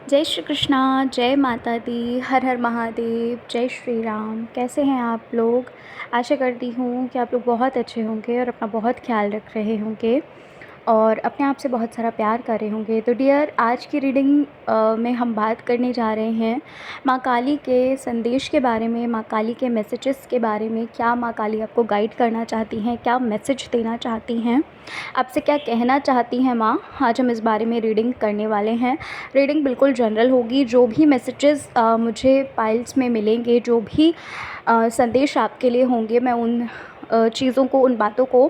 जय श्री कृष्णा, जय माता दी, हर हर महादेव, जय श्री राम। कैसे हैं आप लोग? आशा करती हूँ कि आप लोग बहुत अच्छे होंगे और अपना बहुत ख्याल रख रहे होंगे और अपने आप से बहुत सारा प्यार कर रहे होंगे। तो डियर, आज की रीडिंग में हम बात करने जा रहे हैं माँ काली के संदेश के बारे में, माँ काली के मैसेजेस के बारे में। क्या माँ काली आपको गाइड करना चाहती हैं, क्या मैसेज देना चाहती हैं, आपसे क्या कहना चाहती हैं माँ, आज हम इस बारे में रीडिंग करने वाले हैं। रीडिंग बिल्कुल जनरल होगी। जो भी मैसेजेस मुझे पाइल्स में मिलेंगे, जो भी संदेश आपके लिए होंगे, मैं उन चीज़ों को, उन बातों को,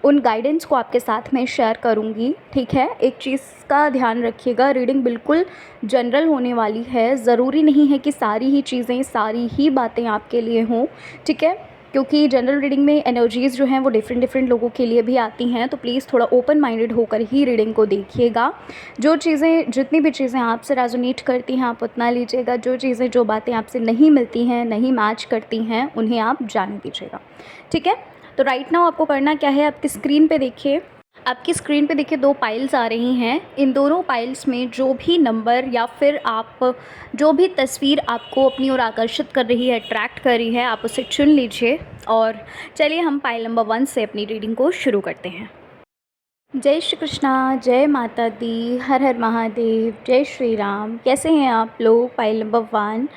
उन गाइडेंस को आपके साथ में शेयर करूँगी। ठीक है, एक चीज़ का ध्यान रखिएगा, रीडिंग बिल्कुल जनरल होने वाली है। ज़रूरी नहीं है कि सारी ही चीज़ें, सारी ही बातें आपके लिए हों। ठीक है, क्योंकि जनरल रीडिंग में एनर्जीज़ जो हैं वो डिफरेंट डिफरेंट लोगों के लिए भी आती हैं। तो प्लीज़ थोड़ा ओपन माइंडेड होकर ही रीडिंग को देखिएगा। जो चीज़ें, जितनी भी चीज़ें आपसे रेजोनेट करती हैं आप उतना लीजिएगा। जो चीज़ें, जो बातें आपसे नहीं मिलती हैं, नहीं मैच करती हैं, उन्हें आप जाने दीजिएगा। ठीक है, तो राइट नाउ आपको करना क्या है, आपकी स्क्रीन पे देखिए। आपकी स्क्रीन पे देखिए 2 पाइल्स आ रही हैं। इन दोनों पाइल्स में जो भी नंबर या फिर आप जो भी तस्वीर आपको अपनी ओर आकर्षित कर रही है, अट्रैक्ट कर रही है, आप उसे चुन लीजिए। और चलिए हम पाइल नंबर 1 से अपनी रीडिंग को शुरू करते हैं। जय श्री कृष्णा, जय माता दी, हर हर महादेव, जय श्री राम। कैसे हैं आप लोग? Pile number 1।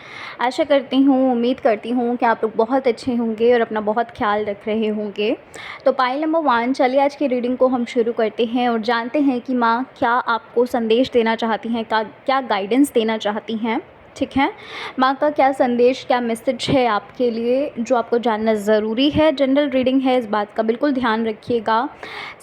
आशा करती हूँ, उम्मीद करती हूँ कि आप लोग बहुत अच्छे होंगे और अपना बहुत ख्याल रख रहे होंगे। तो पाइल नंबर 1, चलिए आज की रीडिंग को हम शुरू करते हैं और जानते हैं कि माँ क्या आपको संदेश देना चाहती हैं, क्या गाइडेंस देना चाहती हैं। ठीक है, माँ का क्या संदेश, क्या मैसेज है आपके लिए, जो आपको जानना ज़रूरी है। जनरल रीडिंग है, इस बात का बिल्कुल ध्यान रखिएगा।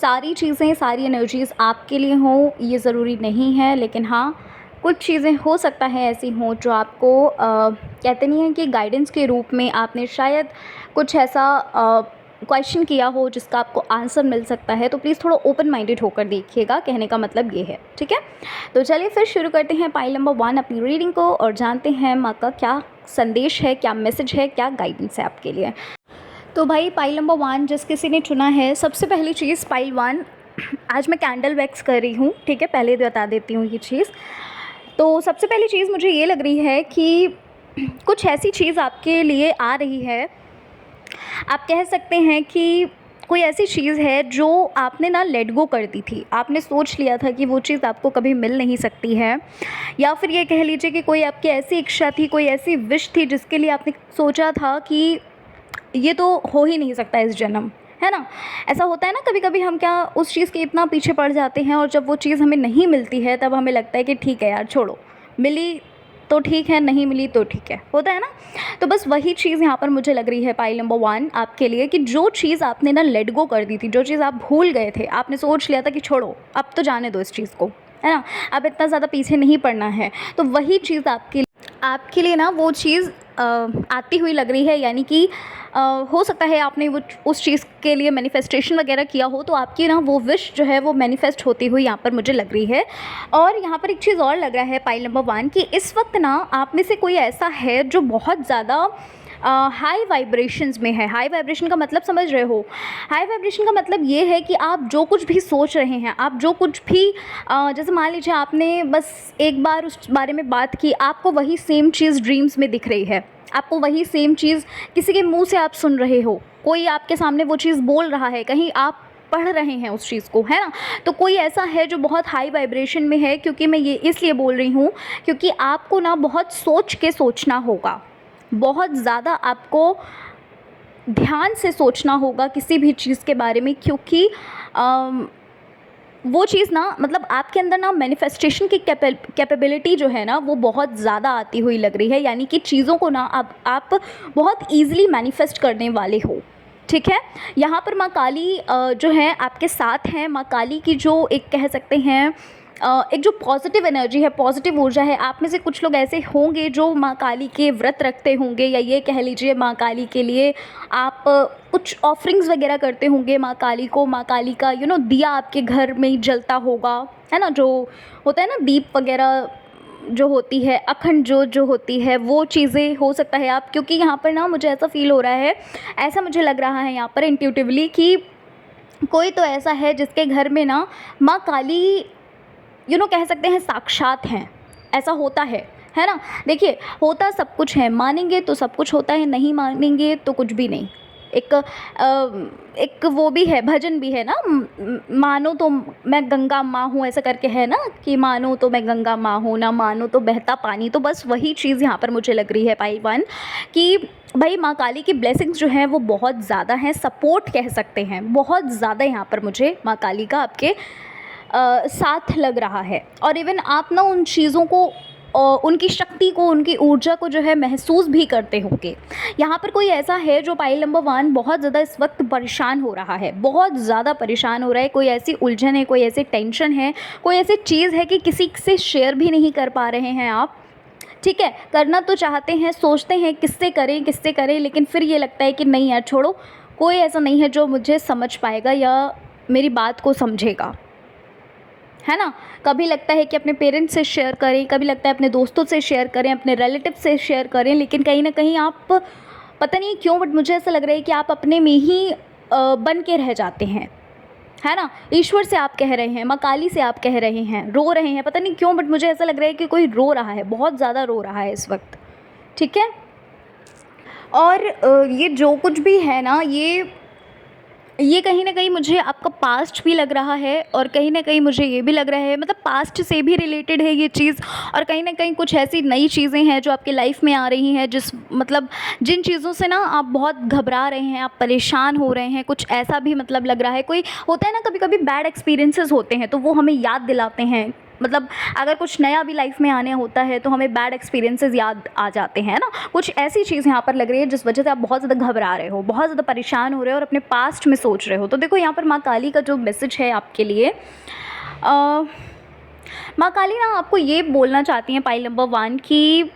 सारी चीज़ें, सारी एनर्जीज़ आपके लिए हों ये ज़रूरी नहीं है, लेकिन हाँ, कुछ चीज़ें हो सकता है ऐसी हों जो आपको कहते नहीं हैं कि गाइडेंस के रूप में आपने शायद कुछ ऐसा क्वेश्चन किया हो जिसका आपको आंसर मिल सकता है। तो प्लीज़ थोड़ा ओपन माइंडेड होकर देखिएगा, कहने का मतलब ये है। ठीक है, तो चलिए फिर शुरू करते हैं पाइल नंबर 1 अपनी रीडिंग को और जानते हैं माँ का क्या संदेश है, क्या मैसेज है, क्या गाइडेंस है आपके लिए। तो भाई पाइल नंबर 1 जिस किसी ने चुना है, सबसे पहली चीज़ पाइल 1, आज मैं कैंडल वैक्स कर रही हूँ। ठीक है, पहले बता देती हूँ ये चीज़। तो सबसे पहली चीज़ मुझे ये लग रही है कि कुछ ऐसी चीज़ आपके लिए आ रही है। आप कह सकते हैं कि कोई ऐसी चीज़ है जो आपने ना लेट गो कर दी थी। आपने सोच लिया था कि वो चीज़ आपको कभी मिल नहीं सकती है, या फिर ये कह लीजिए कि कोई आपकी ऐसी इच्छा थी, कोई ऐसी विश थी जिसके लिए आपने सोचा था कि ये तो हो ही नहीं सकता इस जन्म, है ना। ऐसा होता है ना, कभी कभी हम क्या उस चीज़ के इतना पीछे पड़ जाते हैं और जब वो चीज़ हमें नहीं मिलती है तब हमें लगता है कि ठीक है यार, छोड़ो, मिली तो ठीक है, नहीं मिली तो ठीक है, होता है ना। तो बस वही चीज़ यहाँ पर मुझे लग रही है पाइल नंबर 1 आपके लिए, कि जो चीज़ आपने ना लेट गो कर दी थी, जो चीज़ आप भूल गए थे, आपने सोच लिया था कि छोड़ो, अब तो जाने दो इस चीज़ को, है ना, अब इतना ज़्यादा पीछे नहीं पड़ना है। तो वही चीज़ आपके लिए ना वो चीज़ आती हुई लग रही है। यानी कि हो सकता है आपने वो उस चीज़ के लिए मैनिफेस्टेशन वगैरह किया हो, तो आपकी ना वो विश जो है वो मैनिफेस्ट होती हुई यहाँ पर मुझे लग रही है। और यहाँ पर एक चीज़ और लग रहा है पाइल नंबर 1 कि इस वक्त ना आप में से कोई ऐसा है जो बहुत ज़्यादा हाई वाइब्रेशंस में है। हाई वाइब्रेशन का मतलब समझ रहे हो? हाई वाइब्रेशन का मतलब ये है कि आप जो कुछ भी सोच रहे हैं, आप जो कुछ भी जैसे मान लीजिए आपने बस एक बार उस बारे में बात की, आपको वही सेम चीज़ ड्रीम्स में दिख रही है, आपको वही सेम चीज़ किसी के मुंह से आप सुन रहे हो, कोई आपके सामने वो चीज़ बोल रहा है, कहीं आप पढ़ रहे हैं उस चीज़ को, है ना। तो कोई ऐसा है जो बहुत हाई वाइब्रेशन में है। क्योंकि मैं ये इसलिए बोल रही हूँ क्योंकि आपको ना बहुत सोच के सोचना होगा, बहुत ज़्यादा आपको ध्यान से सोचना होगा किसी भी चीज़ के बारे में, क्योंकि वो चीज़ ना, मतलब आपके अंदर ना मैनिफेस्टेशन की कैपेबिलिटी जो है ना वो बहुत ज़्यादा आती हुई लग रही है। यानी कि चीज़ों को ना आप बहुत ईज़िली मैनिफेस्ट करने वाले हो। ठीक है, यहाँ पर माँ काली जो है आपके साथ हैं। माँ काली की जो एक कह सकते हैं एक जो पॉजिटिव एनर्जी है, पॉजिटिव ऊर्जा है, आप में से कुछ लोग ऐसे होंगे जो माँ काली के व्रत रखते होंगे, या ये कह लीजिए माँ काली के लिए आप कुछ ऑफरिंग्स वगैरह करते होंगे माँ काली को। माँ काली का दिया आपके घर में ही जलता होगा, है ना, जो होता है ना दीप वगैरह जो होती है, अखंड जोत जो होती है, वो चीज़ें हो सकता है आप, क्योंकि यहाँ पर ना मुझे ऐसा फील हो रहा है, ऐसा मुझे लग रहा है यहाँ पर इंट्यूटिवली कि कोई तो ऐसा है जिसके घर में ना माँ काली कह सकते हैं साक्षात हैं। ऐसा होता है ना? देखिए, होता सब कुछ है, मानेंगे तो सब कुछ होता है, नहीं मानेंगे तो कुछ भी नहीं। एक वो भी है, भजन भी है ना, मानो तो मैं गंगा माँ हूँ, ऐसा करके है ना, कि मानो तो मैं गंगा माँ हूँ, ना मानो तो बहता पानी। तो बस वही चीज़ यहाँ पर मुझे लग रही है पाई 1, कि भाई माँ काली की ब्लेसिंग्स जो हैं वो बहुत ज़्यादा हैं, सपोर्ट कह सकते हैं, बहुत ज़्यादा यहाँ पर मुझे माँ काली का आपके साथ लग रहा है। और इवन आप ना उन चीज़ों को, उनकी शक्ति को, उनकी ऊर्जा को जो है महसूस भी करते होंगे। यहाँ पर कोई ऐसा है जो पाइल नंबर 1 बहुत ज़्यादा इस वक्त परेशान हो रहा है, बहुत ज़्यादा परेशान हो रहा है, कोई ऐसी उलझन है, कोई ऐसी टेंशन है, कोई ऐसी चीज़ है कि किसी से शेयर भी नहीं कर पा रहे हैं आप। ठीक है, करना तो चाहते हैं, सोचते हैं किससे करें, लेकिन फिर ये लगता है कि नहीं यार छोड़ो, कोई ऐसा नहीं है जो मुझे समझ पाएगा या मेरी बात को समझेगा, है ना? कभी लगता है कि अपने पेरेंट्स से शेयर करें, कभी लगता है अपने दोस्तों से शेयर करें, अपने रिलेटिव से शेयर करें, लेकिन कहीं ना कहीं आप, पता नहीं क्यों, बट मुझे ऐसा लग रहा है कि आप अपने में ही बन के रह जाते हैं, है ना? ईश्वर से आप कह रहे हैं, माँ काली से आप कह रहे हैं, रो रहे हैं, पता नहीं क्यों, बट मुझे ऐसा लग रहा है कि कोई रो रहा है, बहुत ज़्यादा रो रहा है इस वक्त। ठीक है, और ये जो कुछ भी है ना, ये कहीं न कहीं मुझे आपका पास्ट भी लग रहा है, और कहीं न कहीं मुझे ये भी लग रहा है, मतलब पास्ट से भी रिलेटेड है ये चीज़, और कहीं न कहीं कुछ ऐसी नई चीज़ें हैं जो आपकी लाइफ में आ रही हैं, मतलब जिन चीज़ों से ना आप बहुत घबरा रहे हैं, आप परेशान हो रहे हैं, कुछ ऐसा भी मतलब लग रहा है। कोई होता है ना, कभी-कभी बैड एक्सपीरियंसेस होते हैं तो वो हमें याद दिलाते हैं, मतलब अगर कुछ नया भी लाइफ में आने होता है तो हमें बैड एक्सपीरियंसेस याद आ जाते हैं ना। कुछ ऐसी चीज़ यहाँ पर लग रही है जिस वजह से आप बहुत ज़्यादा घबरा रहे हो, बहुत ज़्यादा परेशान हो रहे हो, और अपने पास्ट में सोच रहे हो। तो देखो यहाँ पर माँ काली का जो मैसेज है आपके लिए, माँ काली ना आपको ये बोलना चाहती हैं पाइल नंबर 1 कि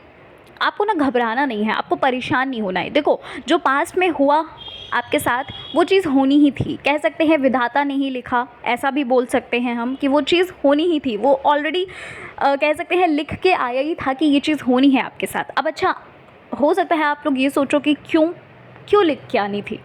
आपको ना घबराना नहीं है, आपको परेशान नहीं होना है। देखो, जो पास्ट में हुआ आपके साथ वो चीज़ होनी ही थी, कह सकते हैं विधाता ने ही लिखा, ऐसा भी बोल सकते हैं हम कि वो चीज़ होनी ही थी, वो ऑलरेडी कह सकते हैं लिख के आया ही था कि ये चीज़ होनी है आपके साथ। अब अच्छा, हो सकता है आप लोग ये सोचो कि क्यों लिख के आनी थी।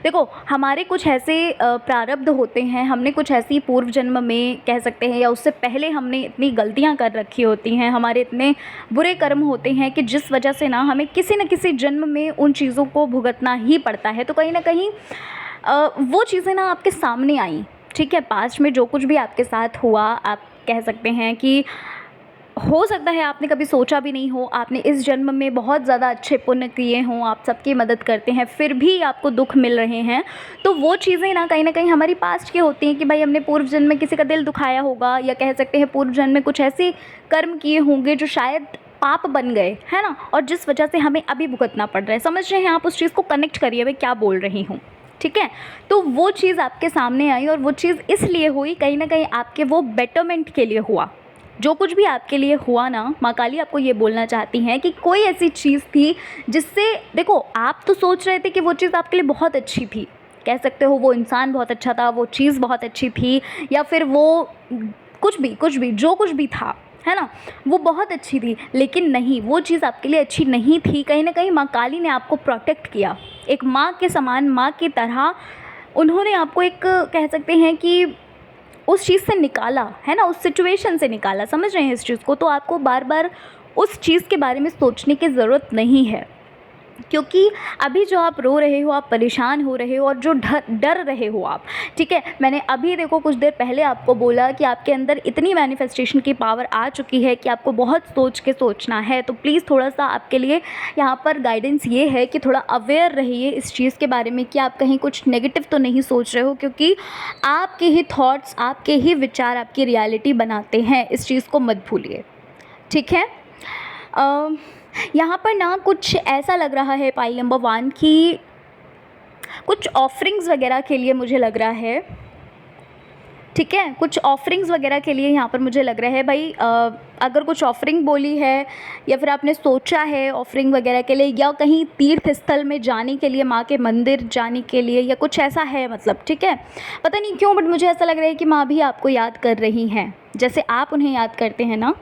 देखो, हमारे कुछ ऐसे प्रारब्ध होते हैं, हमने कुछ ऐसी पूर्व जन्म में कह सकते हैं या उससे पहले हमने इतनी गलतियां कर रखी होती हैं, हमारे इतने बुरे कर्म होते हैं कि जिस वजह से ना हमें किसी न किसी जन्म में उन चीज़ों को भुगतना ही पड़ता है। तो कहीं ना कहीं वो चीज़ें ना आपके सामने आई। ठीक है, पास्ट में जो कुछ भी आपके साथ हुआ, आप कह सकते हैं कि हो सकता है आपने कभी सोचा भी नहीं हो, आपने इस जन्म में बहुत ज़्यादा अच्छे पुण्य किए हों, आप सबकी मदद करते हैं, फिर भी आपको दुख मिल रहे हैं। तो वो चीज़ें ना कहीं हमारी पास्ट की होती हैं कि भाई हमने पूर्व जन्म में किसी का दिल दुखाया होगा, या कह सकते हैं पूर्व जन्म में कुछ ऐसे कर्म किए होंगे जो शायद पाप बन गए, है ना, और जिस वजह से हमें अभी भुगतना पड़ रहा है। समझ रहे हैं आप? उस चीज़ को कनेक्ट करिए, मैं क्या बोल रही हूँ। ठीक है, तो वो चीज़ आपके सामने आई, और वो चीज़ इसलिए हुई, कहीं ना कहीं आपके वो बेटरमेंट के लिए हुआ। जो कुछ भी आपके लिए हुआ ना, माँ काली आपको ये बोलना चाहती हैं कि कोई ऐसी चीज़ थी जिससे, देखो, आप तो सोच रहे थे कि वो चीज़ आपके लिए बहुत अच्छी थी, कह सकते हो वो इंसान बहुत अच्छा था, वो चीज़ बहुत अच्छी थी, या फिर वो कुछ भी जो कुछ भी था, है ना, वो बहुत अच्छी थी। लेकिन नहीं, वो चीज़ आपके लिए अच्छी नहीं थी। कहीं ना कहीं माँ काली ने आपको प्रोटेक्ट किया, एक माँ के समान, माँ की तरह उन्होंने आपको एक, कह सकते हैं कि उस चीज़ से निकाला, है ना, उस सिचुएशन से निकाला। समझ रहे हैं इस चीज़ को? तो आपको बार बार उस चीज़ के बारे में सोचने की ज़रूरत नहीं है, क्योंकि अभी जो आप रो रहे हो, आप परेशान हो रहे हो, और जो डर रहे हो आप, ठीक है, मैंने अभी देखो कुछ देर पहले आपको बोला कि आपके अंदर इतनी मैनिफेस्टेशन की पावर आ चुकी है कि आपको बहुत सोच के सोचना है। तो प्लीज़ थोड़ा सा आपके लिए यहाँ पर गाइडेंस ये है कि थोड़ा अवेयर रहिए इस चीज़ के बारे में कि आप कहीं कुछ नेगेटिव तो नहीं सोच रहे हो, क्योंकि आपके ही थॉट्स, आपके ही विचार आपकी रियलिटी बनाते हैं। इस चीज़ को मत भूलिए। ठीक है, यहाँ पर ना कुछ ऐसा लग रहा है पाइल नंबर 1 कि कुछ ऑफरिंग्स वगैरह के लिए मुझे लग रहा है। ठीक है, कुछ ऑफरिंग्स वगैरह के लिए यहाँ पर मुझे लग रहा है भाई, अगर कुछ ऑफरिंग बोली है या फिर आपने सोचा है ऑफरिंग वगैरह के लिए, या कहीं तीर्थ स्थल में जाने के लिए, माँ के मंदिर जाने के लिए, या कुछ ऐसा है, मतलब ठीक है, पता नहीं क्यों, बट मुझे ऐसा लग रहा है कि माँ भी आपको याद कर रही हैं, जैसे आप उन्हें याद करते हैं ना,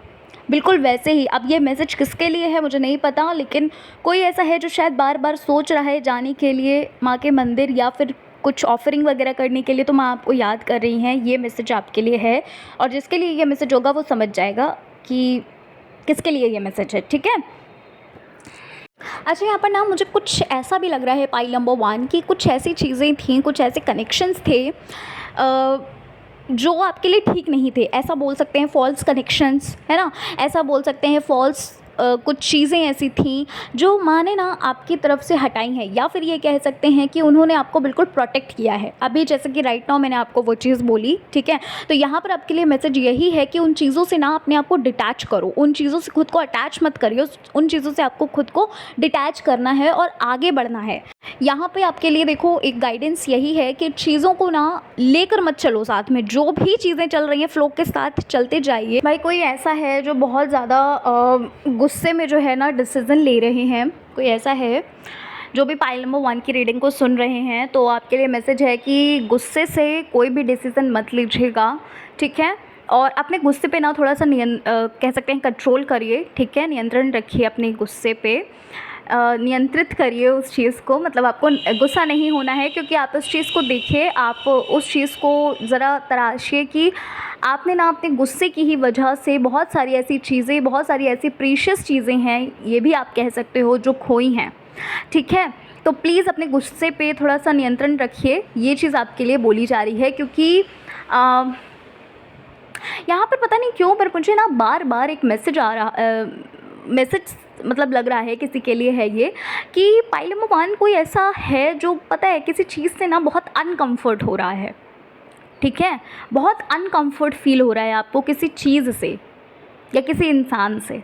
बिल्कुल वैसे ही। अब ये मैसेज किसके लिए है मुझे नहीं पता, लेकिन कोई ऐसा है जो शायद बार बार सोच रहा है जाने के लिए माँ के मंदिर, या फिर कुछ ऑफरिंग वगैरह करने के लिए, तो माँ आपको याद कर रही हैं। ये मैसेज आपके लिए है, और जिसके लिए ये मैसेज होगा वो समझ जाएगा कि किसके लिए ये मैसेज है, ठीक है। अच्छा, यहाँ पर ना मुझे कुछ ऐसा भी लग रहा है पाइल नंबर 1 कि कुछ ऐसी चीज़ें थीं, कुछ ऐसे कनेक्शंस थे जो आपके लिए ठीक नहीं थे। ऐसा बोल सकते हैं फॉल्स कनेक्शंस, है ना, ऐसा बोल सकते हैं फॉल्स कुछ चीज़ें ऐसी थीं जो माँ ने ना आपकी तरफ से हटाई हैं, या फिर ये कह सकते हैं कि उन्होंने आपको बिल्कुल प्रोटेक्ट किया है। अभी जैसे कि राइट नाउ मैंने आपको वो चीज़ बोली, ठीक है। तो यहाँ पर आपके लिए मैसेज यही है कि उन चीज़ों से ना अपने आप को डिटैच करो, उन चीज़ों से खुद को अटैच मत करिए, उन चीज़ों से आपको खुद को डिटैच करना है और आगे बढ़ना है। यहाँ पे आपके लिए देखो एक गाइडेंस यही है कि चीज़ों को ना लेकर मत चलो साथ में, जो भी चीज़ें चल रही हैं फ्लो के साथ चलते जाइए। भाई कोई ऐसा है जो बहुत ज़्यादा गुस्से में जो है ना डिसीज़न ले रहे हैं, कोई ऐसा है जो भी पाइल नंबर 1 की रीडिंग को सुन रहे हैं, तो आपके लिए मैसेज है कि गुस्से से कोई भी डिसीज़न मत लीजिएगा, ठीक है। और अपने गुस्से पे ना थोड़ा सा कह सकते हैं कंट्रोल करिए, ठीक है, नियंत्रण रखिए अपने गुस्से पे, नियंत्रित करिए उस चीज़ को। मतलब आपको गुस्सा नहीं होना है, क्योंकि आप उस चीज़ को देखिए, आप उस चीज़ को ज़रा तराशिए कि आपने ना अपने गुस्से की ही वजह से बहुत सारी ऐसी चीज़ें, बहुत सारी ऐसी प्रीशियस चीज़ें हैं, ये भी आप कह सकते हो, जो खोई हैं, ठीक है। तो प्लीज़ अपने गुस्से पे थोड़ा सा नियंत्रण रखिए, ये चीज़ आपके लिए बोली जा रही है। क्योंकि यहाँ पर पता नहीं क्यों पर मुझे ना बार बार एक मैसेज आ रहा, मैसेज मतलब लग रहा है किसी के लिए है ये, कि पाइल नंबर 1 कोई ऐसा है जो पता है किसी चीज़ से ना बहुत अनकंफर्ट हो रहा है, ठीक है। बहुत अनकंफर्ट फील हो रहा है आपको किसी चीज़ से या किसी इंसान से,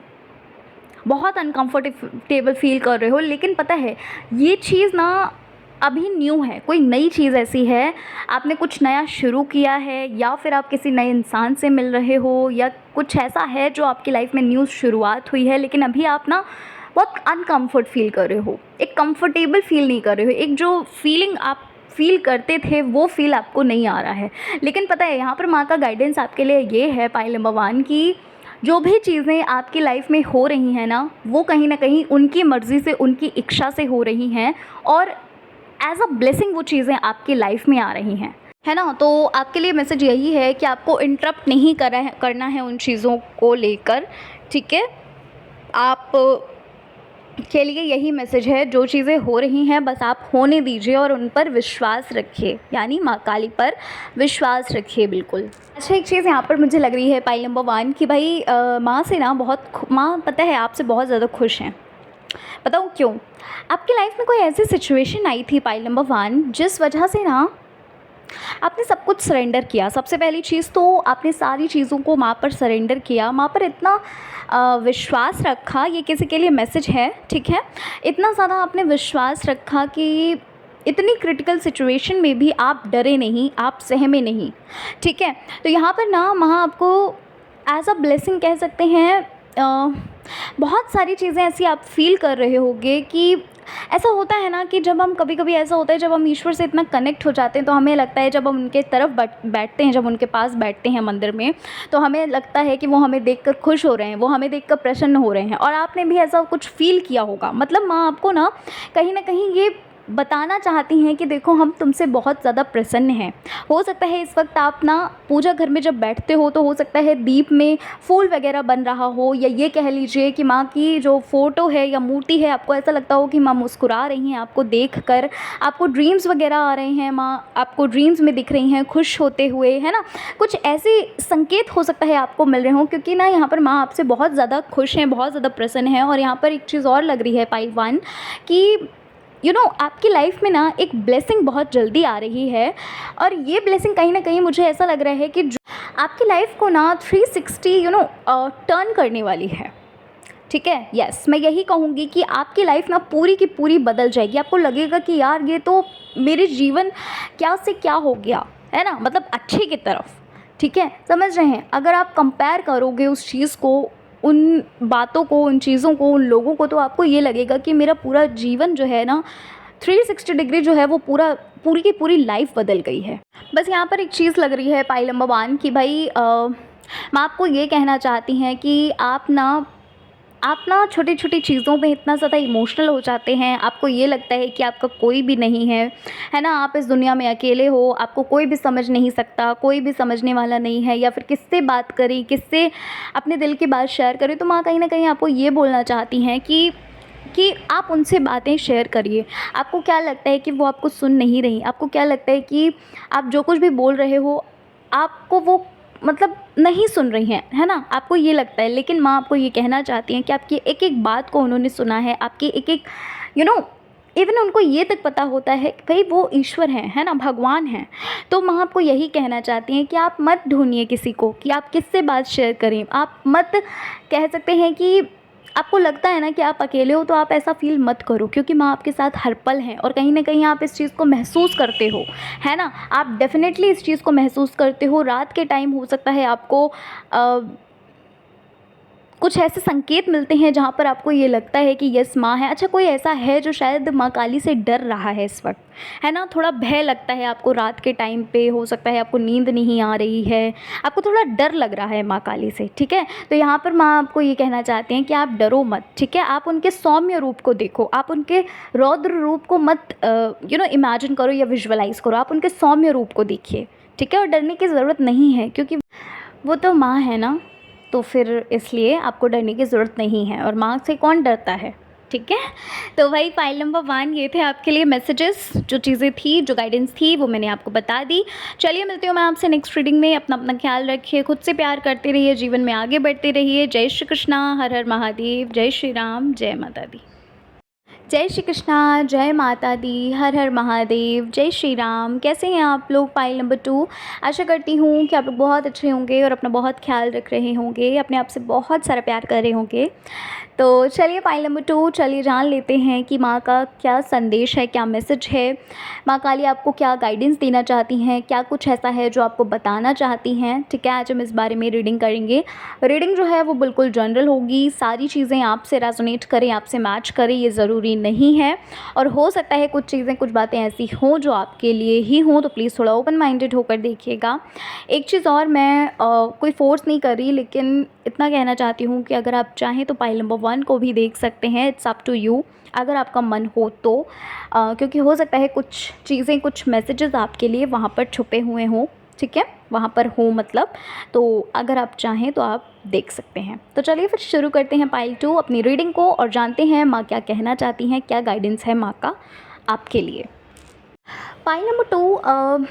बहुत अनकंफर्टेबल फील कर रहे हो। लेकिन पता है ये चीज़ ना अभी न्यू है, कोई नई चीज़ ऐसी है, आपने कुछ नया शुरू किया है, या फिर आप किसी नए इंसान से मिल रहे हो, या कुछ ऐसा है जो आपकी लाइफ में न्यू शुरुआत हुई है। लेकिन अभी आप ना बहुत अनकंफर्ट फील कर रहे हो, एक कंफर्टेबल फील नहीं कर रहे हो, एक जो फीलिंग आप फील करते थे वो फील आपको नहीं आ रहा है। लेकिन पता है यहाँ पर माँ का गाइडेंस आपके लिए ये है पाइल नंबर 1 की जो भी चीज़ें आपकी लाइफ में हो रही हैं ना, वो कहीं ना कहीं उनकी मर्ज़ी से, उनकी इच्छा से हो रही हैं, और एज अ ब्लेसिंग वो चीज़ें आपकी लाइफ में आ रही हैं, है ना। तो आपके लिए मैसेज यही है कि आपको इंटरप्ट नहीं करना है उन चीज़ों को लेकर, ठीक है। आप के लिए यही मैसेज है, जो चीज़ें हो रही हैं बस आप होने दीजिए और उन पर विश्वास रखिए, यानी माँ काली पर विश्वास रखिए, बिल्कुल। अच्छा, एक चीज़ यहाँ पर मुझे लग रही है पाइल नंबर 1 कि भाई माँ से ना माँ पता है आपसे बहुत ज़्यादा खुश हैं। बताऊँ क्यों? आपकी लाइफ में कोई ऐसी सिचुएशन आई थी पाइल नंबर 1 जिस वजह से ना आपने सब कुछ सरेंडर किया। सबसे पहली चीज़ तो आपने सारी चीज़ों को माँ पर सरेंडर किया, माँ पर इतना विश्वास रखा, ये किसी के लिए मैसेज है, ठीक है। इतना ज़्यादा आपने विश्वास रखा कि इतनी क्रिटिकल सिचुएशन में भी आप डरे नहीं, आप सहमे नहीं, ठीक है। तो यहाँ पर ना माँ आपको एज अ ब्लेसिंग कह सकते हैं, बहुत सारी चीज़ें ऐसी आप फील कर रहे होंगे कि ऐसा होता है ना कि जब हम कभी-कभी ऐसा होता है जब हम ईश्वर से इतना कनेक्ट हो जाते हैं, तो हमें लगता है जब हम उनके तरफ बैठते हैं, जब उनके पास बैठते हैं मंदिर में, तो हमें लगता है कि वो हमें देखकर खुश हो रहे हैं, वो हमें देखकर प्रसन्न हो रहे हैं। और आपने भी ऐसा कुछ फ़ील किया होगा। मतलब माँ आपको ना कहीं ये बताना चाहती हैं कि देखो हम तुमसे बहुत ज़्यादा प्रसन्न हैं। हो सकता है इस वक्त आप ना पूजा घर में जब बैठते हो तो हो सकता है दीप में फूल वगैरह बन रहा हो, या ये कह लीजिए कि माँ की जो फ़ोटो है या मूर्ति है, आपको ऐसा लगता हो कि माँ मुस्कुरा रही हैं आपको देख कर, आपको ड्रीम्स वगैरह आ रहे हैं, माँ आपको ड्रीम्स में दिख रही हैं खुश होते हुए, है ना। कुछ ऐसे संकेत हो सकता है आपको मिल रहे हों, क्योंकि ना यहाँ पर माँ आपसे बहुत ज़्यादा खुश हैं, बहुत ज़्यादा प्रसन्न हैं। और यहाँ पर एक चीज़ और लग रही है पाइल 1 कि आपकी लाइफ में ना एक ब्लेसिंग बहुत जल्दी आ रही है, और ये ब्लेसिंग कहीं ना कहीं मुझे ऐसा लग रहा है कि जो आपकी लाइफ को ना 360 टर्न करने वाली है, ठीक है। यस, मैं यही कहूँगी कि आपकी लाइफ ना पूरी की पूरी बदल जाएगी। आपको लगेगा कि यार ये तो मेरे जीवन क्या से क्या हो गया, है ना, मतलब अच्छे की तरफ, ठीक है, समझ रहे हैं। अगर आप कंपेयर करोगे उस चीज़ को, उन बातों को, उन चीज़ों को, उन लोगों को, तो आपको ये लगेगा कि मेरा पूरा जीवन जो है ना 360 डिग्री जो है वो पूरी की पूरी लाइफ बदल गई है। बस यहाँ पर एक चीज़ लग रही है पाइल नंबर 1 कि भाई मैं आपको ये कहना चाहती हैं कि आप ना आप ना छोटी-छोटी चीज़ों में इतना ज़्यादा इमोशनल हो जाते हैं, आपको ये लगता है कि आपका कोई भी नहीं है ना? आप इस दुनिया में अकेले हो, आपको कोई भी समझ नहीं सकता, कोई भी समझने वाला नहीं है, या फिर किससे बात करें, किससे अपने दिल की बात शेयर करें। तो माँ कहीं न कहीं आपको ये बोलना चाहती हैं कि आप उनसे बातें शेयर करिए। आपको क्या लगता है कि वो आपको सुन नहीं रहीं? आपको क्या लगता है कि आप जो कुछ भी बोल रहे हो, आपको वो मतलब नहीं सुन रही हैं, है ना? आपको ये लगता है, लेकिन माँ आपको ये कहना चाहती हैं कि आपकी एक-एक बात को उन्होंने सुना है, आपकी एक-एक यू नो इवन उनको ये तक पता होता है कि भई वो ईश्वर हैं, है ना? भगवान हैं। तो माँ आपको यही कहना चाहती हैं कि आप मत ढूँढिए किसी को कि आप किससे बात शेयर करें। आप मत कह सकते हैं कि आपको लगता है ना कि आप अकेले हो, तो आप ऐसा फ़ील मत करो, क्योंकि माँ आपके साथ हर पल हैं और कहीं न कहीं आप इस चीज़ को महसूस करते हो, है ना? आप डेफ़िनेटली इस चीज़ को महसूस करते हो। रात के टाइम हो सकता है आपको अ, कुछ ऐसे संकेत मिलते हैं जहाँ पर आपको ये लगता है कि यस माँ है। अच्छा, कोई ऐसा है जो शायद माँ काली से डर रहा है इस वक़्त, है ना? थोड़ा भय लगता है आपको रात के टाइम पे, हो सकता है आपको नींद नहीं आ रही है, आपको थोड़ा डर लग रहा है माँ काली से, ठीक है? तो यहाँ पर माँ आपको ये कहना चाहते हैं कि आप डरो मत, ठीक है? आप उनके सौम्य रूप को देखो, आप उनके रौद्र रूप को मत इमेजिन करो या विजुअलाइज़ करो, आप उनके सौम्य रूप को देखिए, ठीक है? और डरने की ज़रूरत नहीं है, क्योंकि वो तो माँ है ना, तो फिर इसलिए आपको डरने की ज़रूरत नहीं है, और माँ से कौन डरता है, ठीक है? तो वही फाइल नंबर 1 ये थे आपके लिए मैसेजेस, जो चीज़ें थी, जो गाइडेंस थी, वो मैंने आपको बता दी। चलिए मिलती हूँ मैं आपसे नेक्स्ट रीडिंग में। अपना ख्याल रखिए, खुद से प्यार करते रहिए, जीवन में आगे बढ़ते रहिए। जय श्री कृष्णा, हर हर महादेव, जय श्री राम, जय माता दी। जय श्री कृष्णा, जय माता दी, हर हर महादेव, जय श्री राम। कैसे हैं आप लोग? फाइल नंबर 2, आशा करती हूँ कि आप लोग बहुत अच्छे होंगे और अपना बहुत ख्याल रख रहे होंगे, अपने आप से बहुत सारा प्यार कर रहे होंगे। तो चलिए फाइल नंबर 2, चलिए जान लेते हैं कि माँ का क्या संदेश है, क्या मैसेज है, माँ काली आपको क्या गाइडेंस देना चाहती हैं, क्या कुछ ऐसा है जो आपको बताना चाहती हैं, ठीक है? आज हम इस बारे में रीडिंग करेंगे। रीडिंग जो है वो बिल्कुल जनरल होगी, सारी चीज़ें आपसे रेजोनेट करें, आपसे मैच करें, ये ज़रूरी नहीं है, और हो सकता है कुछ चीज़ें, कुछ बातें ऐसी हों जो आपके लिए ही हों, तो प्लीज़ थोड़ा ओपन माइंडेड होकर देखिएगा। एक चीज़ और, मैं कोई फ़ोर्स नहीं कर रही, लेकिन इतना कहना चाहती हूँ कि अगर आप चाहें तो फाइल नंबर 1 को भी देख सकते हैं, इट्स अप टू यू, अगर आपका मन हो तो। क्योंकि हो सकता है कुछ चीज़ें, कुछ मैसेजेस आपके लिए वहाँ पर छुपे हुए हों, ठीक है? वहाँ पर हो मतलब, तो अगर आप चाहें तो आप देख सकते हैं। तो चलिए फिर शुरू करते हैं पाइल 2 अपनी रीडिंग को, और जानते हैं माँ क्या कहना चाहती हैं, क्या गाइडेंस है माँ का आपके लिए। पाइल नंबर 2,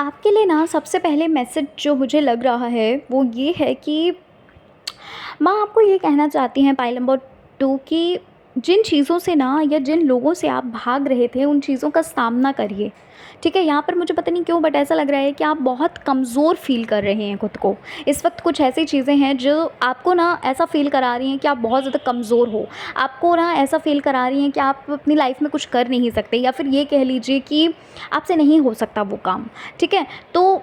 आपके लिए ना सबसे पहले मैसेज जो मुझे लग रहा है वो ये है कि माँ आपको ये कहना चाहती हैं पाइल नंबर 2 कि जिन चीज़ों से ना, या जिन लोगों से आप भाग रहे थे, उन चीज़ों का सामना करिए, ठीक है? यहाँ पर मुझे पता नहीं क्यों, बट ऐसा लग रहा है कि आप बहुत कमज़ोर फ़ील कर रहे हैं खुद को। इस वक्त कुछ ऐसी चीज़ें हैं जो आपको ना ऐसा फ़ील करा रही हैं कि आप बहुत ज़्यादा कमज़ोर हो। आपको ना ऐसा फ़ील करा रही हैं कि आप अपनी लाइफ़ में कुछ कर नहीं सकते, या फिर ये कह लीजिए कि आपसे नहीं हो सकता वो काम, ठीक है? तो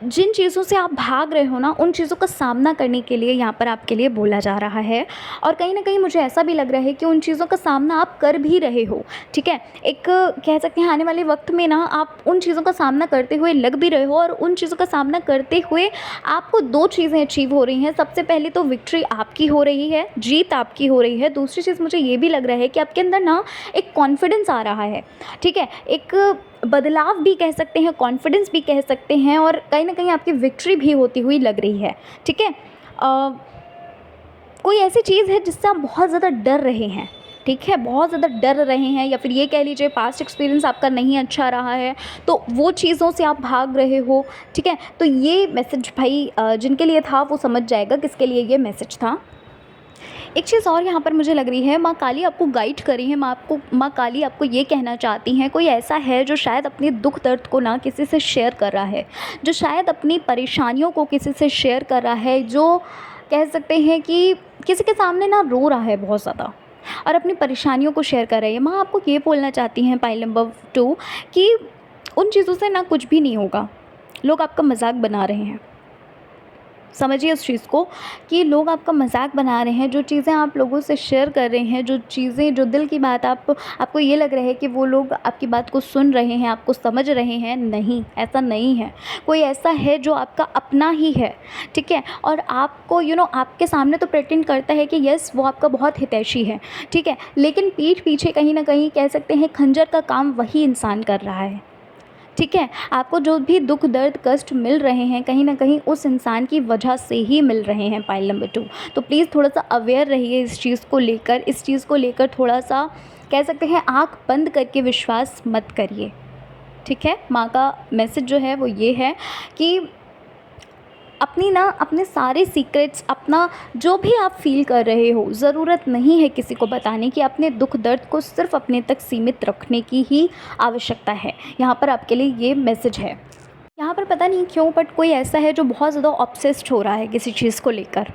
जिन चीज़ों से आप भाग रहे हो ना, उन चीज़ों का सामना करने के लिए यहाँ पर आपके लिए बोला जा रहा है, और कहीं न कहीं मुझे ऐसा भी लग रहा है कि उन चीज़ों का सामना आप कर भी रहे हो, ठीक है? एक कह सकते हैं आने वाले वक्त में ना आप उन चीज़ों का सामना करते हुए लग भी रहे हो, और उन चीज़ों का सामना करते हुए आपको 2 चीज़ें अचीव हो रही हैं। सबसे पहले तो विक्ट्री आपकी हो रही है, जीत आपकी हो रही है। दूसरी चीज़ मुझे ये भी लग रहा है कि आपके अंदर ना एक कॉन्फिडेंस आ रहा है, ठीक है? एक बदलाव भी कह सकते हैं, कॉन्फिडेंस भी कह सकते हैं, और कहीं न कहीं आपकी विक्ट्री भी होती हुई लग रही है, ठीक है? कोई ऐसी चीज़ है जिससे आप बहुत ज़्यादा डर रहे हैं, ठीक है? बहुत ज़्यादा डर रहे हैं, या फिर ये कह लीजिए पास्ट एक्सपीरियंस आपका नहीं अच्छा रहा है, तो वो चीज़ों से आप भाग रहे हो, ठीक है? तो ये मैसेज भाई जिनके लिए था वो समझ जाएगा किसके लिए ये मैसेज था। एक चीज़ और यहाँ पर मुझे लग रही है, माँ काली आपको गाइड कर रही है, माँ काली आपको ये कहना चाहती हैं, कोई ऐसा है जो शायद अपने दुख दर्द को ना किसी से शेयर कर रहा है, जो शायद अपनी परेशानियों को किसी से शेयर कर रहा है, जो कह सकते हैं कि किसी के सामने ना रो रहा है बहुत ज़्यादा, और अपनी परेशानियों को शेयर कर रही है। माँ आपको ये बोलना चाहती हैं पाइल नंबर 2 कि उन चीज़ों से ना कुछ भी नहीं होगा, लोग आपका मजाक बना रहे हैं, समझिए उस चीज़ को कि लोग आपका मज़ाक बना रहे हैं, जो चीज़ें आप लोगों से शेयर कर रहे हैं, जो चीज़ें, जो दिल की बात आपको ये लग रहा है कि वो लोग आपकी बात को सुन रहे हैं, आपको समझ रहे हैं, नहीं, ऐसा नहीं है। कोई ऐसा है जो आपका अपना ही है, ठीक है? और आपको आपके सामने तो प्रिटेंड करता है कि यस वो आपका बहुत हितैषी है, ठीक है? लेकिन पीठ पीछे कहीं न कहीं कह सकते हैं खंजर का काम वही इंसान कर रहा है, ठीक है? आपको जो भी दुःख, दर्द, कष्ट मिल रहे हैं, कहीं न कहीं उस इंसान की वजह से ही मिल रहे हैं, पॉइंट नंबर 2। तो प्लीज़ थोड़ा-सा अवेयर रहिए इस चीज़ को लेकर। इस चीज़ को लेकर थोड़ा-सा कह सकते हैं आँख बंद करके विश्वास मत करिए, ठीक है? माँ का मैसेज जो है वो ये है कि अपने सारे सीक्रेट्स, अपना जो भी आप फ़ील कर रहे हो, ज़रूरत नहीं है किसी को बताने की। अपने दुःख दर्द को सिर्फ़ अपने तक सीमित रखने की ही आवश्यकता है। यहाँ पर आपके लिए ये मैसेज है। यहाँ पर पता नहीं क्यों बट कोई ऐसा है जो बहुत ज़्यादा ऑब्सेस्ड हो रहा है किसी चीज़ को लेकर,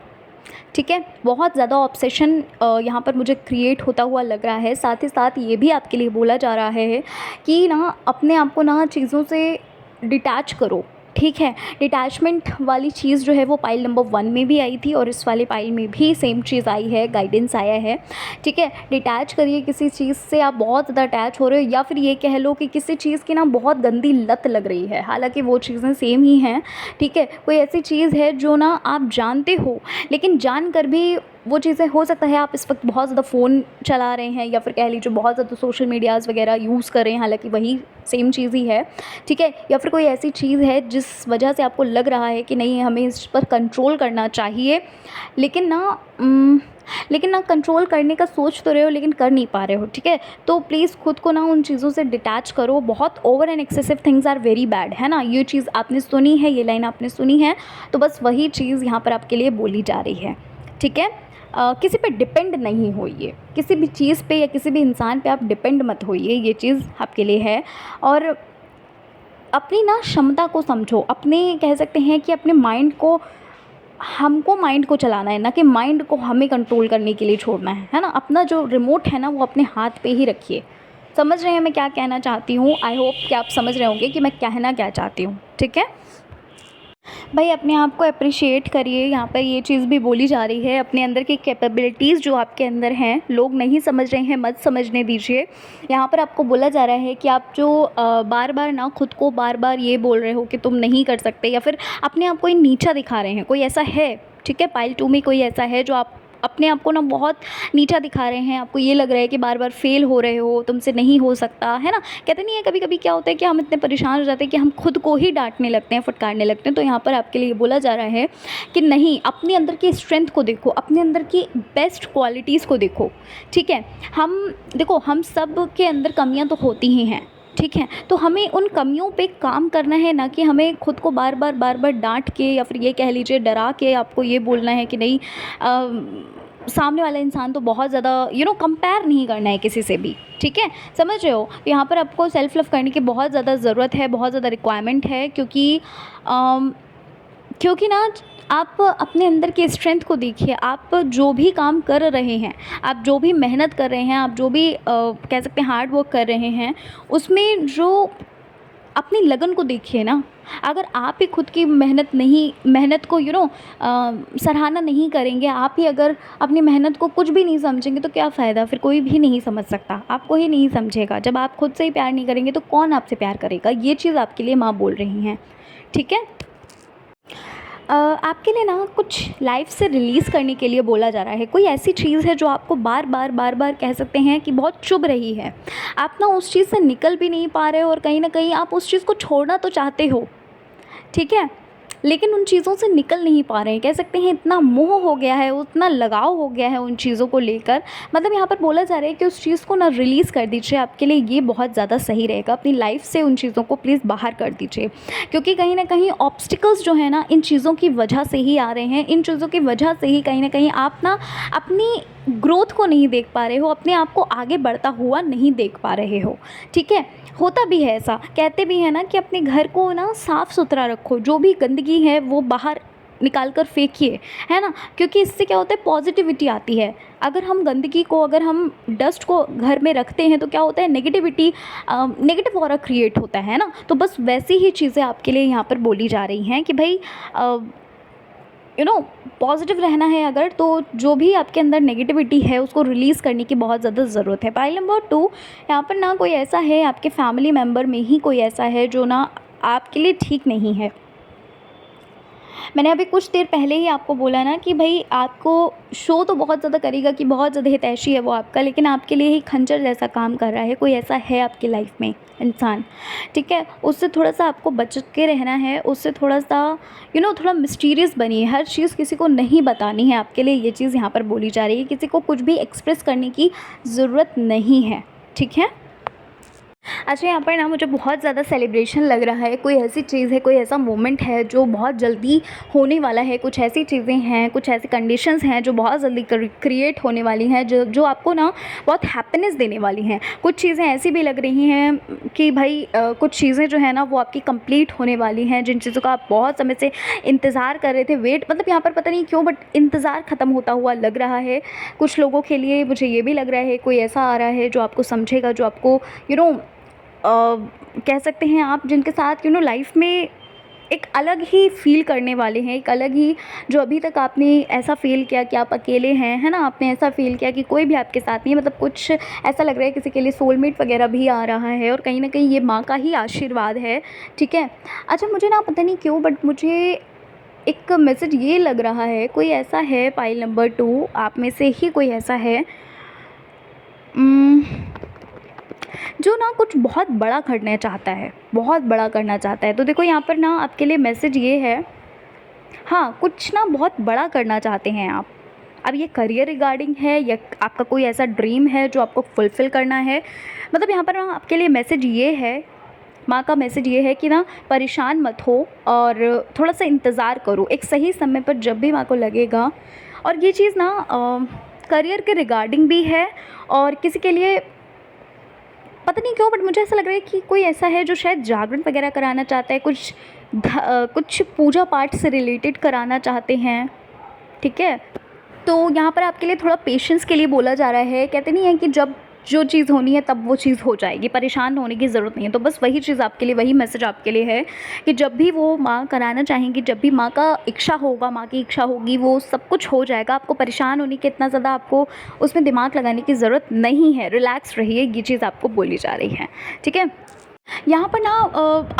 ठीक है? बहुत ज़्यादा ऑब्सेशन यहाँ पर मुझे क्रिएट होता हुआ लग रहा है। साथ ही साथ ये भी आपके लिए बोला जा रहा है कि अपने आप को चीज़ों से डिटैच करो, ठीक है? डिटैचमेंट वाली चीज़ जो है वो पाइल नंबर 1 में भी आई थी और इस वाले पाइल में भी सेम चीज़ आई है, गाइडेंस आया है, ठीक है? डिटैच करिए किसी चीज़ से। आप बहुत ज़्यादा अटैच हो रहे हो या फिर ये कह लो कि किसी चीज़ की बहुत गंदी लत लग रही है, हालाँकि वो चीज़ें सेम ही हैं, ठीक है? कोई ऐसी चीज़ है जो आप जानते हो, लेकिन जानकर भी वो चीज़ें, हो सकता है आप इस वक्त बहुत ज़्यादा फ़ोन चला रहे हैं या फिर कह लीजिए बहुत ज़्यादा सोशल मीडियाज़ वगैरह यूज़ कर रहे हैं, हालाँकि वही सेम चीज़ ही है, ठीक है? या फिर कोई ऐसी चीज़ है जिस वजह से आपको लग रहा है कि नहीं हमें इस पर कंट्रोल करना चाहिए, लेकिन कंट्रोल करने का सोच तो रहे हो लेकिन कर नहीं पा रहे हो, ठीक है? तो प्लीज़ खुद को उन चीज़ों से डिटैच करो। बहुत over and excessive things are very bad, है ना? ये चीज़ आपने सुनी है, ये लाइन आपने सुनी है, तो बस वही चीज़ यहाँ पर आपके लिए बोली जा रही है, ठीक है? किसी पे डिपेंड नहीं होइए, किसी भी चीज़ पे या किसी भी इंसान पे आप डिपेंड मत होइए, ये चीज़ आपके लिए है। और अपनी क्षमता को समझो, अपने कह सकते हैं कि अपने माइंड को, हमको माइंड को चलाना है, ना कि माइंड को हमें कंट्रोल करने के लिए छोड़ना है ना? अपना जो रिमोट है वो अपने हाथ पे ही रखिए। समझ रहे हैं मैं क्या कहना चाहती हूँ? आई होप कि आप समझ रहे होंगे कि मैं कहना क्या चाहती हूँ, ठीक है? भाई अपने आप को अप्रिशिएट करिए। यहाँ पर ये चीज़ भी बोली जा रही है, अपने अंदर की कैपेबिलिटीज़ जो आपके अंदर हैं, लोग नहीं समझ रहे हैं, मत समझने दीजिए। यहाँ पर आपको बोला जा रहा है कि आप जो बार बार खुद को बार बार ये बोल रहे हो कि तुम नहीं कर सकते या फिर अपने आप को ही नीचा दिखा रहे हैं, कोई ऐसा है, ठीक है? पाइल 2 में कोई ऐसा है जो आप अपने आप को बहुत नीचा दिखा रहे हैं, आपको ये लग रहा है कि बार बार फेल हो रहे हो, तुमसे नहीं हो सकता, है ना? कहते नहीं है कभी कभी क्या होता है कि हम इतने परेशान हो जाते हैं कि हम खुद को ही डांटने लगते हैं, फटकारने लगते हैं। तो यहाँ पर आपके लिए बोला जा रहा है कि नहीं, अपने अंदर की स्ट्रेंथ को देखो, अपने अंदर की बेस्ट क्वालिटीज़ को देखो, ठीक है? हम सब के अंदर कमियाँ तो होती ही हैं, ठीक है? तो हमें उन कमियों पे काम करना है, ना कि हमें खुद को बार बार डांट के या फिर ये कह लीजिए डरा के आपको ये बोलना है कि नहीं सामने वाला इंसान तो बहुत ज़्यादा कंपेयर नहीं करना है किसी से भी, ठीक है? समझ रहे हो? तो यहाँ पर आपको सेल्फ़ लव करने की बहुत ज़्यादा ज़रूरत है, बहुत ज़्यादा रिक्वायरमेंट है, क्योंकि आप अपने अंदर की स्ट्रेंथ को देखिए। आप जो भी काम कर रहे हैं, आप जो भी मेहनत कर रहे हैं, आप जो भी कह सकते हैं हार्ड वर्क कर रहे हैं, उसमें जो अपनी लगन को देखिए ना। अगर आप ही खुद की मेहनत को सराहना नहीं करेंगे, आप ही अगर अपनी मेहनत को कुछ भी नहीं समझेंगे तो क्या फ़ायदा? फिर कोई भी नहीं समझ सकता, आपको ही नहीं समझेगा। जब आप खुद से ही प्यार नहीं करेंगे तो कौन आपसे प्यार करेगा? ये चीज़ आपके लिए माँ बोल रही हैं, ठीक है? आपके लिए कुछ लाइफ से रिलीज़ करने के लिए बोला जा रहा है। कोई ऐसी चीज़ है जो आपको बार बार कह सकते हैं कि बहुत चुभ रही है, आप उस चीज़ से निकल भी नहीं पा रहे हो और कहीं ना कहीं आप उस चीज़ को छोड़ना तो चाहते हो, ठीक है? लेकिन उन चीज़ों से निकल नहीं पा रहे हैं, कह सकते हैं इतना मोह हो गया है, उतना लगाव हो गया है उन चीज़ों को लेकर। मतलब यहाँ पर बोला जा रहा है कि उस चीज़ को रिलीज़ कर दीजिए, आपके लिए ये बहुत ज़्यादा सही रहेगा। अपनी लाइफ से उन चीज़ों को प्लीज़ बाहर कर दीजिए, क्योंकि कहीं ना कहीं ऑब्स्टिकल्स जो है इन चीज़ों की वजह से ही आ रहे हैं। इन चीज़ों की वजह से ही कहीं ना कहीं आप अपनी ग्रोथ को नहीं देख पा रहे हो, अपने आप को आगे बढ़ता हुआ नहीं देख पा रहे हो, ठीक है? होता भी है ऐसा, कहते भी हैं कि अपने घर को साफ़ सुथरा रखो, जो भी गंदगी है वो बाहर निकाल कर फेंकिए, है ना? क्योंकि इससे क्या होता है, पॉजिटिविटी आती है। अगर हम गंदगी को, अगर हम डस्ट को घर में रखते हैं तो क्या होता है, नेगेटिव ऑरा क्रिएट होता है ना? तो बस वैसी ही चीज़ें आपके लिए यहाँ पर बोली जा रही हैं कि भाई पॉजिटिव रहना है अगर, तो जो भी आपके अंदर नेगेटिविटी है उसको रिलीज़ करने की बहुत ज़्यादा ज़रूरत है। पाइल नंबर 2, यहाँ पर ना कोई ऐसा है, आपके फैमिली मेम्बर में ही कोई ऐसा है जो ना आपके लिए ठीक नहीं है। मैंने अभी कुछ देर पहले ही आपको बोला ना कि भाई आपको शो तो बहुत ज़्यादा करेगा कि बहुत ज़्यादा हितैषी है वो आपका, लेकिन आपके लिए ही खंजर जैसा काम कर रहा है। कोई ऐसा है आपकी लाइफ में इंसान, ठीक है, उससे थोड़ा सा आपको बच के रहना है, उससे थोड़ा सा थोड़ा मिस्टीरियस बनिए। हर चीज़ किसी को नहीं बतानी है आपके लिए, ये चीज़ यहाँ पर बोली जा रही है। किसी को कुछ भी एक्सप्रेस करने की ज़रूरत नहीं है, ठीक है। अच्छा, यहाँ पर ना मुझे बहुत ज़्यादा सेलिब्रेशन लग रहा है। कोई ऐसी चीज़ है, कोई ऐसा मोमेंट है जो बहुत जल्दी होने वाला है। कुछ ऐसी चीज़ें हैं, कुछ ऐसी कंडीशंस हैं जो बहुत जल्दी क्रिएट होने वाली हैं, जो आपको ना बहुत हैप्पीनेस देने वाली हैं। कुछ चीज़ें ऐसी भी लग रही हैं कि भाई कुछ चीज़ें जो है ना वो आपकी कंप्लीट होने वाली हैं, जिन चीज़ों का आप बहुत समय से इंतज़ार कर रहे थे, वेट, मतलब यहाँ पर पता नहीं क्यों बट इंतज़ार ख़त्म होता हुआ लग रहा है कुछ लोगों के लिए। मुझे ये भी लग रहा है कोई ऐसा आ रहा है जो आपको समझेगा, जो आपको कह सकते हैं आप, जिनके साथ लाइफ में एक अलग ही फ़ील करने वाले हैं, एक अलग ही, जो अभी तक आपने ऐसा फ़ील किया कि आप अकेले हैं, है ना, आपने ऐसा फ़ील किया कि कोई भी आपके साथ नहीं है, मतलब कुछ ऐसा लग रहा है किसी के लिए सोलमेट वगैरह भी आ रहा है, और कहीं ना कहीं ये माँ का ही आशीर्वाद है, ठीक है। अच्छा, मुझे ना पता नहीं क्यों बट मुझे एक मैसेज ये लग रहा है, कोई ऐसा है पाइल नंबर 2 आप में से ही कोई ऐसा है जो ना कुछ बहुत बड़ा करना चाहता है, बहुत बड़ा करना चाहता है। तो देखो यहाँ पर ना आपके लिए मैसेज ये है, हाँ, कुछ ना बहुत बड़ा करना चाहते हैं आप। अब ये करियर रिगार्डिंग है या आपका कोई ऐसा ड्रीम है जो आपको फुलफ़िल करना है। मतलब यहाँ पर ना आपके लिए मैसेज ये है, माँ का मैसेज ये है कि ना परेशान मत हो और थोड़ा सा इंतज़ार करो एक सही समय पर, जब भी माँ को लगेगा। और ये चीज़ ना करियर के रिगार्डिंग भी है, और किसी के लिए पता नहीं क्यों बट मुझे ऐसा लग रहा है कि कोई ऐसा है जो शायद जागरण वगैरह कराना चाहता है, कुछ पूजा पाठ से रिलेटेड कराना चाहते हैं, ठीक है। तो यहाँ पर आपके लिए थोड़ा पेशेंस के लिए बोला जा रहा है। कहते नहीं है कि जब जो चीज़ होनी है तब वो चीज़ हो जाएगी, परेशान होने की ज़रूरत नहीं है। तो बस वही चीज़ आपके लिए, वही मैसेज आपके लिए है कि जब भी वो माँ कराना चाहेंगी, जब भी माँ का इच्छा होगा, माँ की इच्छा होगी, वो सब कुछ हो जाएगा। आपको परेशान होने की, इतना ज़्यादा आपको उसमें दिमाग लगाने की ज़रूरत नहीं है। रिलैक्स रहिए, ये चीज़ आपको बोली जा रही है, ठीक है। यहाँ पर ना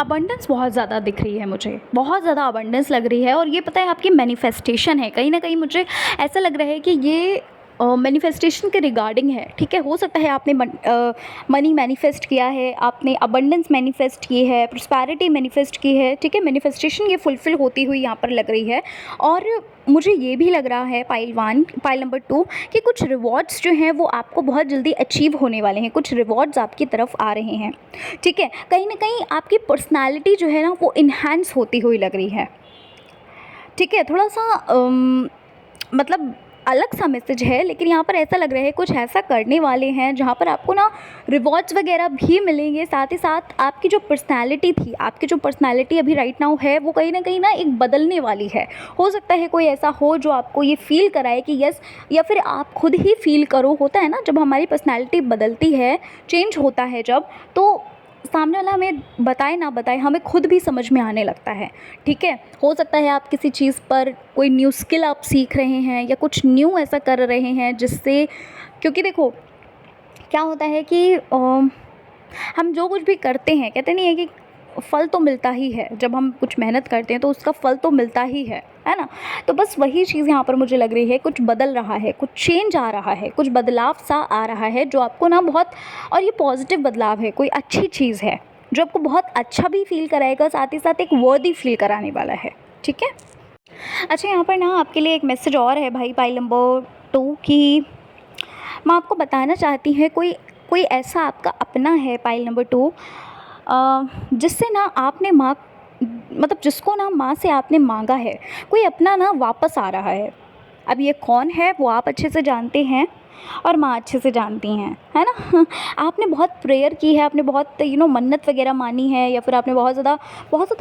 अबंडेंस बहुत ज़्यादा दिख रही है, मुझे बहुत ज़्यादा अबंडेंस लग रही है, और ये पता है आपकी मैनिफेस्टेशन है। कहीं ना कहीं मुझे ऐसा लग रहा है कि ये मैनिफेस्टेशन के रिगार्डिंग है, ठीक है। हो सकता है आपने मनी मैनिफेस्ट किया है, आपने अबंडेंस मैनिफेस्ट की है, प्रॉस्पेरिटी मैनिफेस्ट की है, ठीक है। मैनिफेस्टेशन ये फुलफ़िल होती हुई यहाँ पर लग रही है। और मुझे ये भी लग रहा है पाइल नंबर 2 कि कुछ रिवॉर्ड्स जो हैं वो आपको बहुत जल्दी अचीव होने वाले हैं। कुछ रिवॉर्ड्स आपकी तरफ आ रहे हैं, ठीक है। कहीं ना कहीं आपकी पर्सनालिटी जो है ना वो इन्हांस होती हुई लग रही है, ठीक है। थोड़ा सा मतलब अलग सा मैसेज है, लेकिन यहाँ पर ऐसा लग रहा है कुछ ऐसा करने वाले हैं जहाँ पर आपको ना रिवॉर्ड्स वगैरह भी मिलेंगे। साथ ही साथ आपकी जो पर्सनालिटी थी, आपकी जो पर्सनालिटी अभी राइट नाउ है, वो कहीं ना एक बदलने वाली है। हो सकता है कोई ऐसा हो जो आपको ये फील कराए कि यस, या फिर आप खुद ही फील करो। होता है ना जब हमारी पर्सनैलिटी बदलती है, चेंज होता है जब, तो सामने वाला हमें बताए ना बताए, हमें खुद भी समझ में आने लगता है, ठीक है। हो सकता है आप किसी चीज़ पर कोई न्यू स्किल आप सीख रहे हैं या कुछ न्यू ऐसा कर रहे हैं जिससे, क्योंकि देखो क्या होता है कि हम जो कुछ भी करते हैं, कहते नहीं है कि फल तो मिलता ही है। जब हम कुछ मेहनत करते हैं तो उसका फल तो मिलता ही है ना। तो बस वही चीज़ यहाँ पर मुझे लग रही है, कुछ बदल रहा है, कुछ चेंज आ रहा है, कुछ बदलाव सा आ रहा है जो आपको ना बहुत, और ये पॉजिटिव बदलाव है, कोई अच्छी चीज़ है जो आपको बहुत अच्छा भी फील कराएगा, साथ ही साथ एक वर्दी फील कराने वाला है, ठीक है। अच्छा, यहाँ पर ना आपके लिए एक मैसेज और है भाई पाइल नंबर 2 की मैं आपको बताना चाहती है, कोई कोई ऐसा आपका अपना है पाइल नंबर 2 जिससे ना आपने मतलब जिसको ना माँ से आपने मांगा है, कोई अपना ना वापस आ रहा है। अब ये कौन है वो आप अच्छे से जानते हैं और माँ अच्छे से जानती हैं, है ना। आपने बहुत प्रेयर की है, आपने बहुत मन्नत वगैरह मानी है, या फिर आपने बहुत ज़्यादा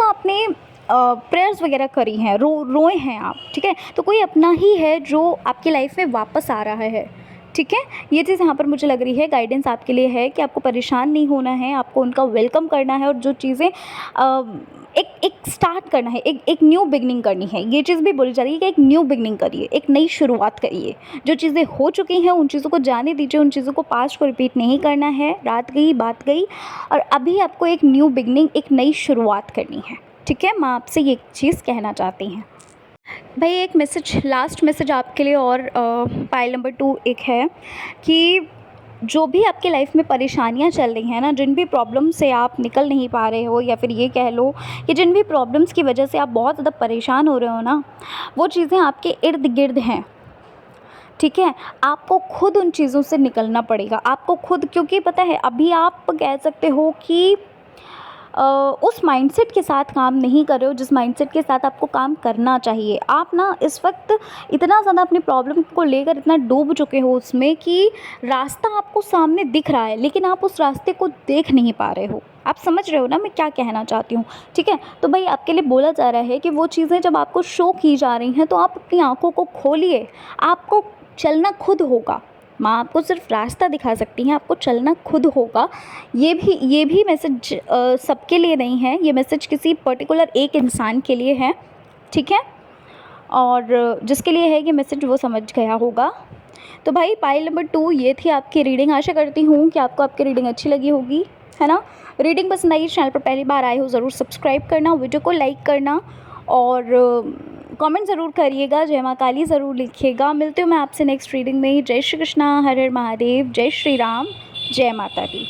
आपने प्रेयर्स वगैरह करी हैं, रोए हैं आप, ठीक है। तो कोई अपना ही है जो आपकी लाइफ में वापस आ रहा है, ठीक है। ये चीज़ यहाँ पर मुझे लग रही है, गाइडेंस आपके लिए है कि आपको परेशान नहीं होना है, आपको उनका वेलकम करना है, और जो चीज़ें एक एक स्टार्ट करना है, एक न्यू बिगनिंग करनी है। ये चीज़ भी बोली जा रही है कि एक न्यू बिगनिंग करिए, एक नई शुरुआत करिए। जो चीज़ें हो चुकी हैं उन चीज़ों को जाने दीजिए, उन चीज़ों को पास्ट को रिपीट नहीं करना है। रात गई बात गई, और अभी आपको एक न्यू बिगनिंग, एक नई शुरुआत करनी है। ठीक है, माँ आपसे ये चीज़ कहना चाहती हैं। भाई एक मैसेज, लास्ट मैसेज आपके लिए, और पाइल नंबर 2 एक है कि जो भी आपकी लाइफ में परेशानियां चल रही हैं ना, जिन भी प्रॉब्लम से आप निकल नहीं पा रहे हो, या फिर ये कह लो कि जिन भी प्रॉब्लम्स की वजह से आप बहुत ज़्यादा परेशान हो रहे हो ना, वो चीज़ें आपके इर्द गिर्द हैं। ठीक है, आपको खुद उन चीज़ों से निकलना पड़ेगा, आपको खुद, क्योंकि पता है अभी आप कह सकते हो कि उस माइंडसेट के साथ काम नहीं कर रहे हो जिस माइंडसेट के साथ आपको काम करना चाहिए। आप ना इस वक्त इतना ज़्यादा अपनी प्रॉब्लम को लेकर इतना डूब चुके हो उसमें कि रास्ता आपको सामने दिख रहा है, लेकिन आप उस रास्ते को देख नहीं पा रहे हो। आप समझ रहे हो ना मैं क्या कहना चाहती हूँ? ठीक है, तो भाई आपके लिए बोला जा रहा है कि वो चीज़ें जब आपको शो की जा रही हैं तो आप अपनी आँखों को खोलिए। आपको चलना खुद होगा, माँ आपको सिर्फ रास्ता दिखा सकती हैं, आपको चलना खुद होगा। ये भी मैसेज सबके लिए नहीं है, ये मैसेज किसी पर्टिकुलर एक इंसान के लिए है। ठीक है, और जिसके लिए है ये मैसेज वो समझ गया होगा। तो भाई पाइल नंबर 2 ये थी आपकी रीडिंग। आशा करती हूँ कि आपको आपकी रीडिंग अच्छी लगी होगी, है ना। रीडिंग पसंद आई, चैनल पर पहली बार आए हो ज़रूर सब्सक्राइब करना, वीडियो को लाइक करना, और कमेंट ज़रूर करिएगा, जय माँ काली ज़रूर लिखिएगा। मिलती हूँ मैं आपसे नेक्स्ट रीडिंग में। जय श्री कृष्णा, हर हर महादेव, जय श्री राम, जय माता दी।